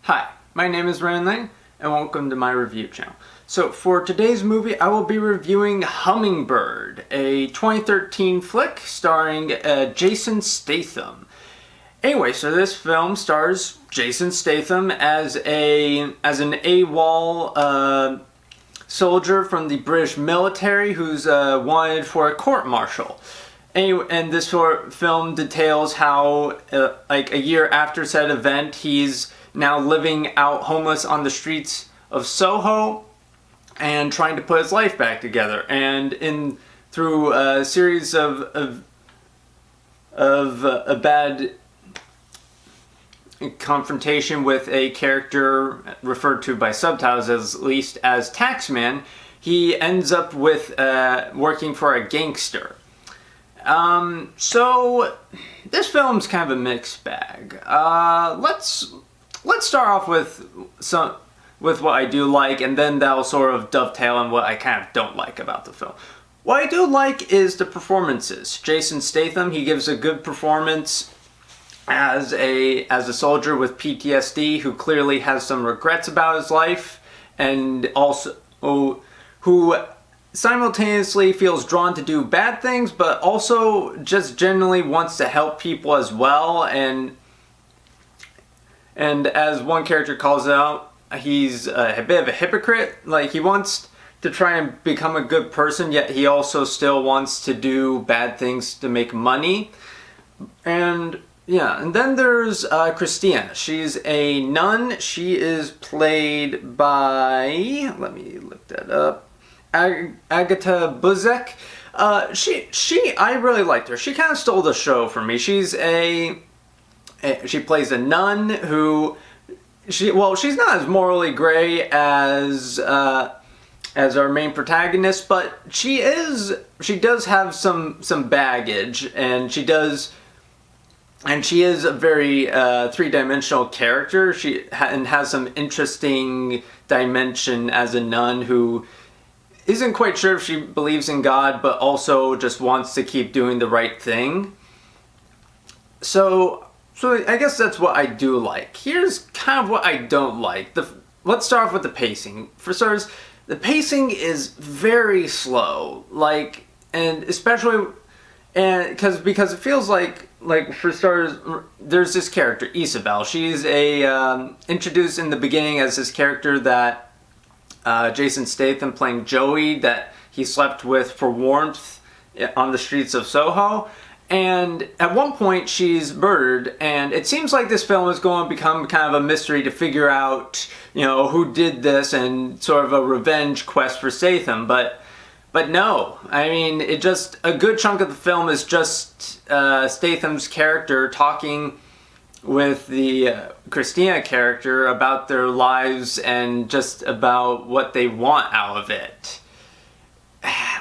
Hi, my name is Ryan Lang, and welcome to my review channel. So for today's movie, I will be reviewing Hummingbird, a 2013 flick starring Jason Statham. Anyway, so this film stars Jason Statham as an AWOL soldier from the British military who's wanted for a court-martial. Anyway, and this film details how, like a year after said event, he's now living out homeless on the streets of Soho and trying to put his life back together. And through a series of a bad confrontation with a character referred to by subtitles at least as Taxman, he ends up with working for a gangster. So this film's kind of a mixed bag. Let's start off with what I do like, and then that'll sort of dovetail on what I kind of don't like about the film. What I do like is the performances. Jason Statham, he gives a good performance as a soldier with PTSD who clearly has some regrets about his life, and also who simultaneously feels drawn to do bad things, but also just generally wants to help people as well. And as one character calls it out, he's a bit of a hypocrite. Like, he wants to try and become a good person, yet he also still wants to do bad things to make money. And yeah, and then there's Christina. She's a nun. She is played by, let me look that up, Agatha Buzek. I really liked her. She kind of stole the show for me. She plays a nun who, she's not as morally gray as our main protagonist, but she does have some baggage, and she is a very three-dimensional character. And has some interesting dimension as a nun who isn't quite sure if she believes in God, but also just wants to keep doing the right thing. So I guess that's what I do like. Here's kind of what I don't like. Let's start off with the pacing. For starters, the pacing is very slow. And especially, because it feels like for starters, there's this character Isabel. She's introduced in the beginning as this character that Jason Statham playing Joey that he slept with for warmth on the streets of Soho. And at one point she's murdered, and it seems like this film is going to become kind of a mystery to figure out, who did this, and sort of a revenge quest for Statham. But no, I mean, a good chunk of the film is just Statham's character talking with the Christina character about their lives and just about what they want out of it.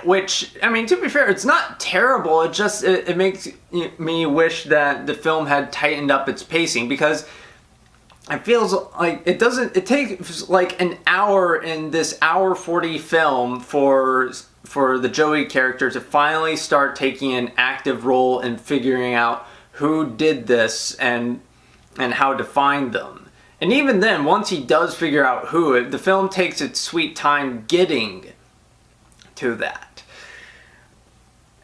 Which, I mean, to be fair, it's not terrible. It makes me wish that the film had tightened up its pacing, because it feels like it takes like an hour in this hour 40 film for the Joey character to finally start taking an active role in figuring out who did this and how to find them. And even then, once he does figure out who, the film takes its sweet time getting to that.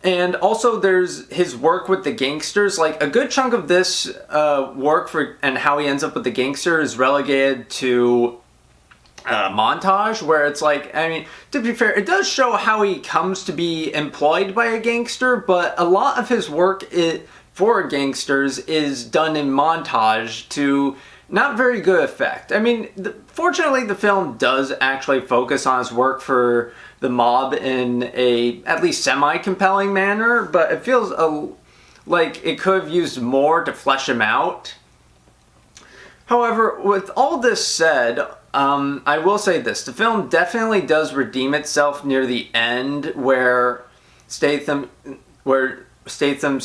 And also there's his work with the gangsters. Like, a good chunk of this work and how he ends up with the gangster is relegated to montage, where it's like, I mean, to be fair, it does show how he comes to be employed by a gangster, but a lot of his work for gangsters is done in montage to not very good effect. I mean, fortunately the film does actually focus on his work for the mob in a at least semi-compelling manner, but it feels like it could have used more to flesh him out. However, with all this said, I will say this. The film definitely does redeem itself near the end, where Statham's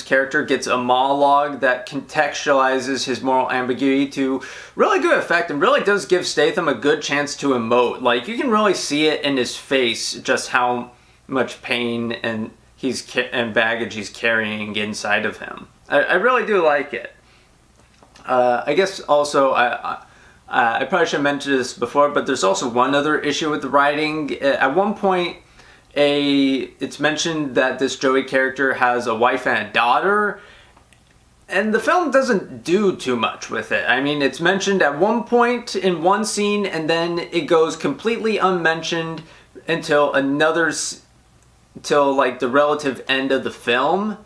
character gets a monologue that contextualizes his moral ambiguity to really good effect, and really does give Statham a good chance to emote. Like, you can really see it in his face, just how much pain and baggage he's carrying inside of him. I really do like it. I guess also I probably should have mentioned this before, but there's also one other issue with the writing. At one point, it's mentioned that this Joey character has a wife and a daughter, and the film doesn't do too much with it. I mean, it's mentioned at one point in one scene, and then it goes completely unmentioned until like the relative end of the film.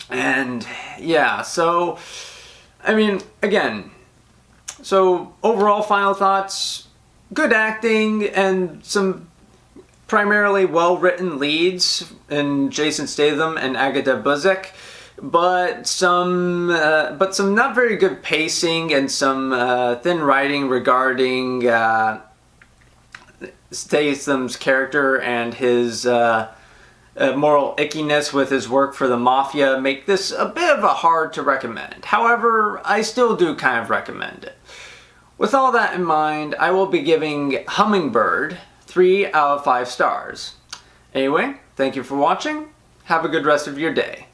And yeah, so I mean, again, so overall final thoughts: good acting and some primarily well-written leads in Jason Statham and Agatha Buzik, but some not very good pacing and some thin writing regarding Statham's character and his moral ickiness with his work for the mafia make this a bit of a hard to recommend. However, I still do kind of recommend it. With all that in mind, I will be giving Hummingbird 3 out of 5 stars. Anyway, thank you for watching. Have a good rest of your day.